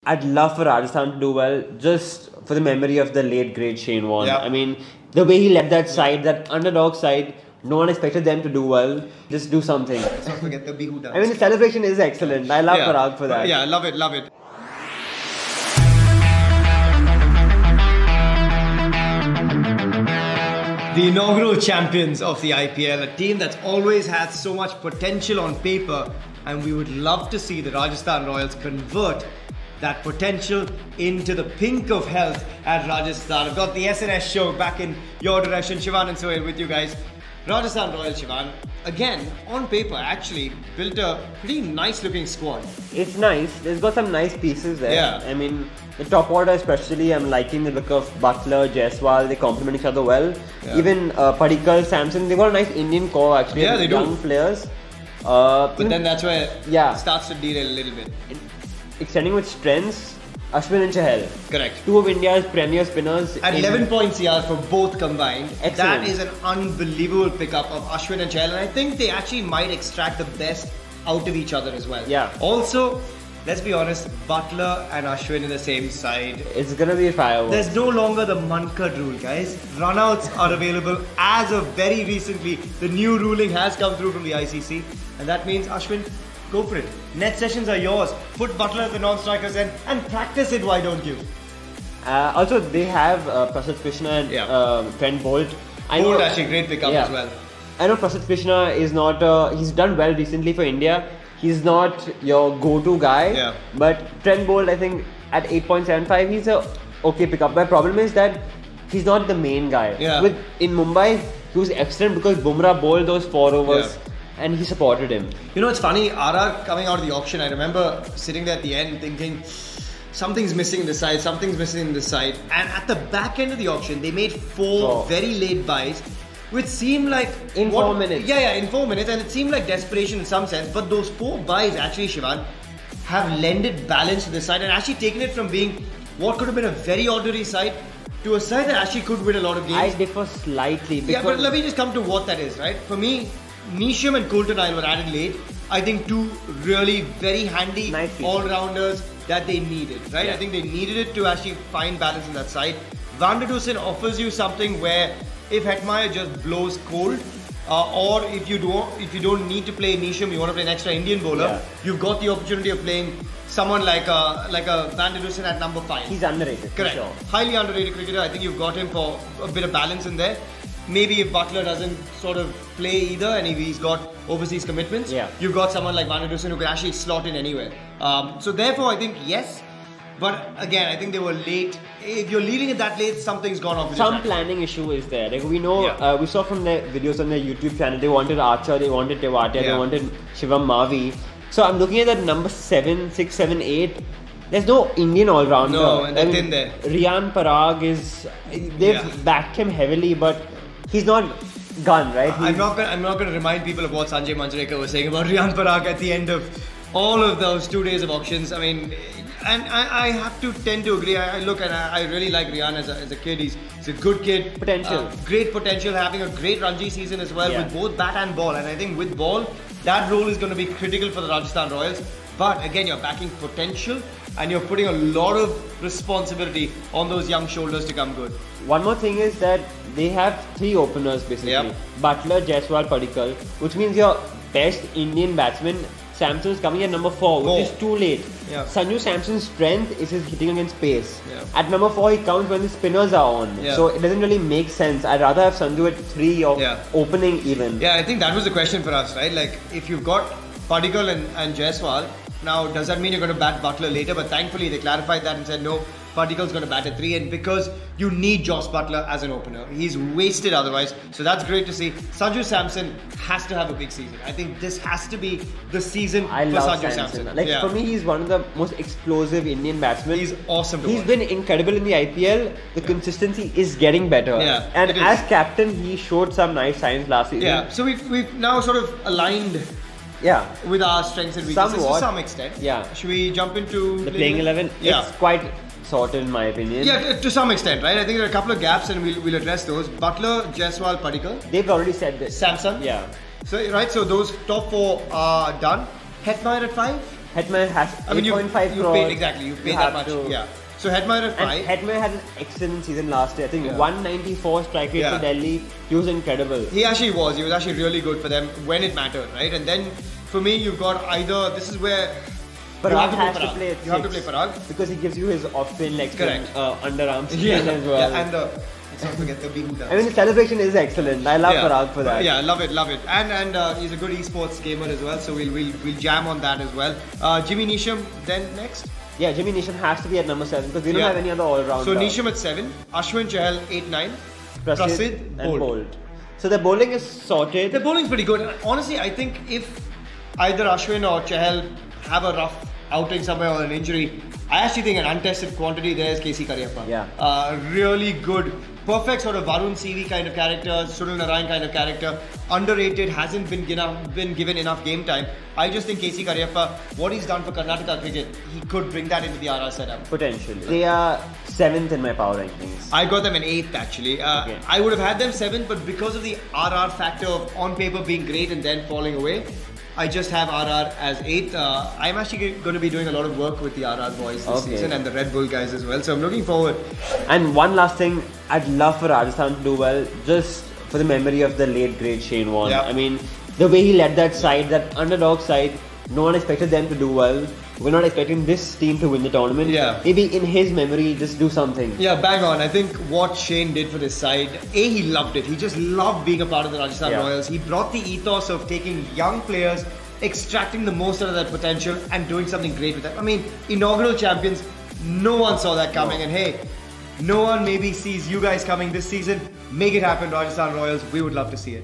I'd love for Rajasthan to do well, just for the memory of the late great Shane Warne. Yeah. I mean, the way he led that side, that underdog side, no one expected them to do well. Just do something. Let's not forget the Bihu dance. I mean, the celebration is excellent. I love Parag for that. Yeah, I love it, love it. The inaugural champions of the IPL, a team that's always had so much potential on paper, and we would love to see the Rajasthan Royals convert that potential into the pink of health at Rajasthan. I've got the SNS show back in your direction, Shivan and Sohail with you guys. Rajasthan Royals, Shivan, again, on paper, actually built a pretty nice looking squad. It's nice. There's got some nice pieces there. Yeah. I mean, the top order especially, I'm liking the look of Butler, Jaiswal. They complement each other well. Yeah. Even Padikkal, Samson, they've got a nice Indian core actually. Yeah, they young do. players. But then that's where Yeah. it starts to derail a little bit. Extending with strengths, Ashwin and Chahal. Correct. Two of India's premier spinners. At 11 points CR for both combined, Excellent. that is an unbelievable pickup of Ashwin and Chahal, and I think they actually might extract the best out of each other as well. Yeah. Also, let's be honest, Butler and Ashwin in the same side. It's gonna be a firework. There's no longer the Mankad rule, guys. Runouts are available as of very recently. The new ruling has come through from the ICC, and that means Ashwin, go for it. Net sessions are yours. Put Butler at the non-strikers end and practice it. Why don't you? Also, they have Prasad Krishna and Trent Bolt. Bolt actually great pickup as well. I know Prasad Krishna is not. He's done well recently for India. He's not your go-to guy. Yeah. But Trent Bolt, I think, at 8.75, he's a okay pickup. My problem is that he's not the main guy. Yeah. In Mumbai, he was excellent because Bumrah bowled those 4 overs. And he supported him. You know, it's funny, RR coming out of the auction, I remember sitting there at the end thinking, something's missing in the side, something's missing in the side. And at the back end of the auction, they made 4 very late buys, which seemed like... In 4 minutes. Yeah, in 4 minutes. And it seemed like desperation in some sense. But those 4 buys, actually, Shivan, have lended balance to this side and actually taken it from being what could have been a very ordinary side to a side that actually could win a lot of games. I differ slightly. Yeah, but let me just come to what that is, right? For me, Neesham and Coulter were added late. I think 2 really very handy all-rounders that they needed, right? Yeah. I think they needed it to actually find balance in that side. Van der Dusen offers you something where if Hetmeyer just blows cold, or if you don't need to play Neesham, you want to play an extra Indian bowler, you've got the opportunity of playing someone like a Van der Dusen at number 5. He's underrated. Correct. For sure. Highly underrated cricketer. I think you've got him for a bit of balance in there. Maybe if Butler doesn't sort of play either and if he's got overseas commitments, you've got someone like Van der Dusen who can actually slot in anywhere. So therefore I think yes, but again I think they were late. If you're leading it that late, something's gone off. Some planning issue is there. Like we know, we saw from their videos on their YouTube channel, they wanted Archer, they wanted Tewatia, they wanted Shivam Mavi. So I'm looking at that number 7, 6, 7, 8. There's no Indian all-rounder. No, and they're thin there. Riyan Parag is... They've backed him heavily, but he's not gone, right? I'm not going to remind people of what Sanjay Manjrekar was saying about Riyan Parag at the end of all of those 2 days of auctions. I mean, and I have to tend to agree. I look and I really like Riyan as a kid. He's a good kid. Potential. Great potential, having a great Ranji season as well with both bat and ball. And I think with ball, that role is going to be critical for the Rajasthan Royals. But again, you're backing potential and you're putting a lot of responsibility on those young shoulders to come good. One more thing is that they have 3 openers basically. Butler, Jaiswal, Padikkal, which means your best Indian batsman, Samson's coming at number 4, which is too late. Sanju Samson's strength is his hitting against pace. At number 4, he counts when the spinners are on. So it doesn't really make sense. I'd rather have Sanju at 3 or opening even. Yeah, I think that was the question for us, right? Like, if you've got Padikkal and Jaiswal, now does that mean you're going to bat Butler later? But thankfully they clarified that and said no, Padikkal's going to bat at 3, and because you need Jos Butler as an opener, he's wasted otherwise. So that's great to see. Sanju Samson has to have a big season. I think this has to be the season for Sanju Samson. Like for me, he's one of the most explosive Indian batsmen. He's awesome to watch. He's been incredible in the IPL. The consistency is getting better. And as captain, he showed some nice signs last season. Yeah. So we've now sort of aligned with our strengths and weaknesses to some extent. Should we jump into the playing 11? It's quite sorted in my opinion. Yeah, to some extent, right? I think there are a couple of gaps and we'll address those. Butler, Jaiswal, Padikkal. They've already said this. Samson. Yeah. So, right, so those top 4 are done. Hetmeyer at 5? Hetmeyer has 8.5 you crores. paid exactly. You paid that much. Yeah. So Hetmeyer at 5. And Hetmeyer had an excellent season last year. I think 194 strike rate for Delhi. He was incredible. He actually was. He was actually really good for them when it mattered, right? And then for me, you've got either. This is where. Parag has to play. You have to play Parag because he gives you his off-spin leg spin, underarm spin as Yeah, well. and let's not forget the Bihuda. I mean, the celebration is excellent. I love Parag for that. Yeah, love it. And he's a good esports gamer as well. So we'll jam on that as well. Jimmy Neesham then next. Yeah, Jimmy Neesham has to be at number 7 because we don't have any other all-rounder. So Neesham at 7, Ashwin Chahal 8-9, Prasidh and Bolt. So the bowling is sorted. The bowling's pretty good. And honestly, I think if either Ashwin or Chahal have a rough outing somewhere or an injury, I actually think an untested quantity there is KC Cariappa. Yeah. Really good. Perfect sort of Varun CV kind of character, Sunil Narayan kind of character. Underrated, hasn't been given enough game time. I just think KC Cariappa, what he's done for Karnataka cricket, he could bring that into the RR setup. Potentially. They are 7th in my power rankings. I got them in 8th actually. Okay. I would have had them 7th, but because of the RR factor of on paper being great and then falling away, I just have RR as 8th. I'm actually going to be doing a lot of work with the RR boys this season and the Red Bull guys as well. So I'm looking forward. And one last thing, I'd love for Rajasthan to do well, just for the memory of the late great Shane Warne. Yeah. I mean, the way he led that side, that underdog side, no one expected them to do well. We're not expecting this team to win the tournament. Yeah. Maybe in his memory, just do something. Yeah, bang on. I think what Shane did for this side, he loved it. He just loved being a part of the Rajasthan Royals. He brought the ethos of taking young players, extracting the most out of that potential and doing something great with that. I mean, inaugural champions, no one saw that coming. And hey, no one maybe sees you guys coming this season. Make it happen, Rajasthan Royals. We would love to see it.